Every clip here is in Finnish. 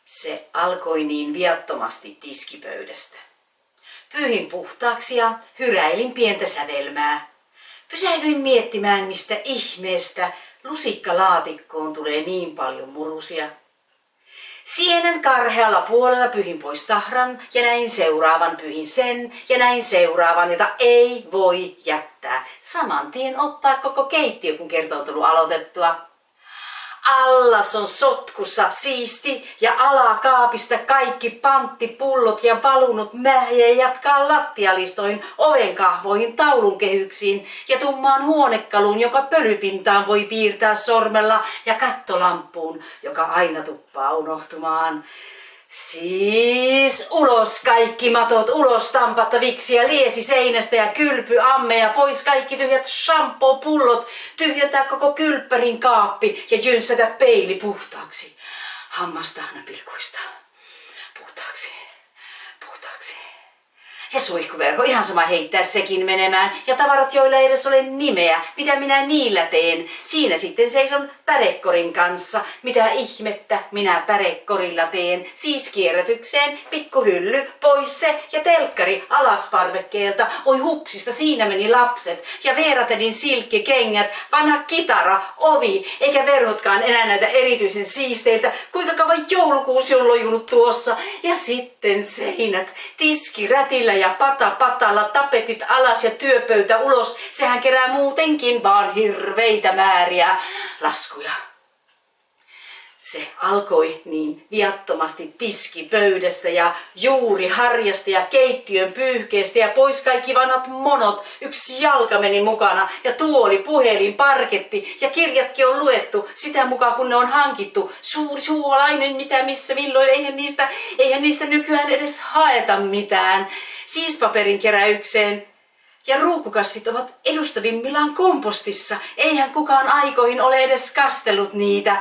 Se alkoi niin viattomasti tiskipöydästä. Pyyhin puhtaaksi ja hyräilin pientä sävelmää. Pysähdyin miettimään, mistä ihmeestä lusikkalaatikkoon tulee niin paljon murusia. Sienen karhealla puolella pyyhin pois tahran ja näin seuraavan, pyyhin sen ja näin seuraavan, jota ei voi jättää. Saman tien ottaa koko keittiö, kun kerta on tullut aloitettua. Allas on sotkussa siisti ja alakaapista kaikki panttipullot ja valunut mähjä jatkaa lattialistoihin, ovenkahvoihin, taulun kehyksiin ja tummaan huonekaluun, joka pölypintaan voi piirtää sormella ja kattolampuun, joka aina tuppaa unohtumaan. Siis ulos kaikki matot, ulos tampatta viksiä liesi seinästä ja kylpy ammeja, pois kaikki tyhjät shampoo-pullot, tyhjentää koko kylppärin kaappi ja jynsätä peili puhtaaksi. Hammastahna-pilkuista. Puhtaaksi. Ja suihkuverho, ihan sama heittää sekin menemään. Ja tavarat, joilla ei edes ole nimeä, mitä minä niillä teen. Siinä sitten seison pärekorin kanssa. Mitä ihmettä minä pärekorilla teen. Siis kierrätykseen, pikkuhylly, pois se ja telkkari alas parvekkeelta. Oi hupsista, siinä meni lapset. Ja Veeratädin silkkikengät, vanha kitara, ovi. Eikä verhotkaan enää näytä erityisen siisteiltä. Kuinka kauan joulukuusi on lojunut tuossa. Ja sitten seinät, tiski rätillä ja pata patalla, tapetit alas ja työpöytä ulos. Sehän kerää muutenkin vaan hirveitä määriä laskuja. Se alkoi niin viattomasti tiskipöydästä ja juuri harjasta ja keittiön pyyhkeestä ja pois kaikki vanhat monot. Yksi jalka meni mukana ja tuoli, puhelin, parketti ja kirjatkin on luettu sitä mukaan kun ne on hankittu. Suuri suolainen, mitä, missä, milloin, eihän niistä nykyään edes haeta mitään. Siis paperin keräykseen. Ja ruukukasvit ovat edustavimmillaan kompostissa. Eihän kukaan aikoihin ole edes kastellut niitä.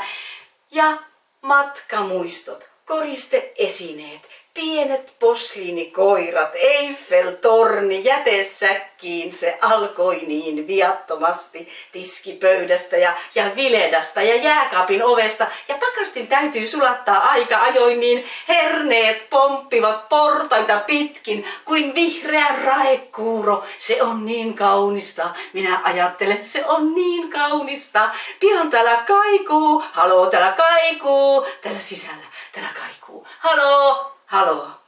Ja matkamuistot, koristeesineet, pienet posliinikoirat, Eiffel-torni, jätesäkkiin se alkoi niin viattomasti tiskipöydästä ja viledasta ja jääkaapin ovesta. Ja pakastin täytyy sulattaa aika ajoin, niin herneet pomppivat portaita pitkin kuin vihreä raekuuro. Se on niin kaunista, minä ajattelen, se on niin kaunista. Pian täällä kaikuu, haloo täällä kaikuu, täällä sisällä täällä kaikuu, haloo. Haloo.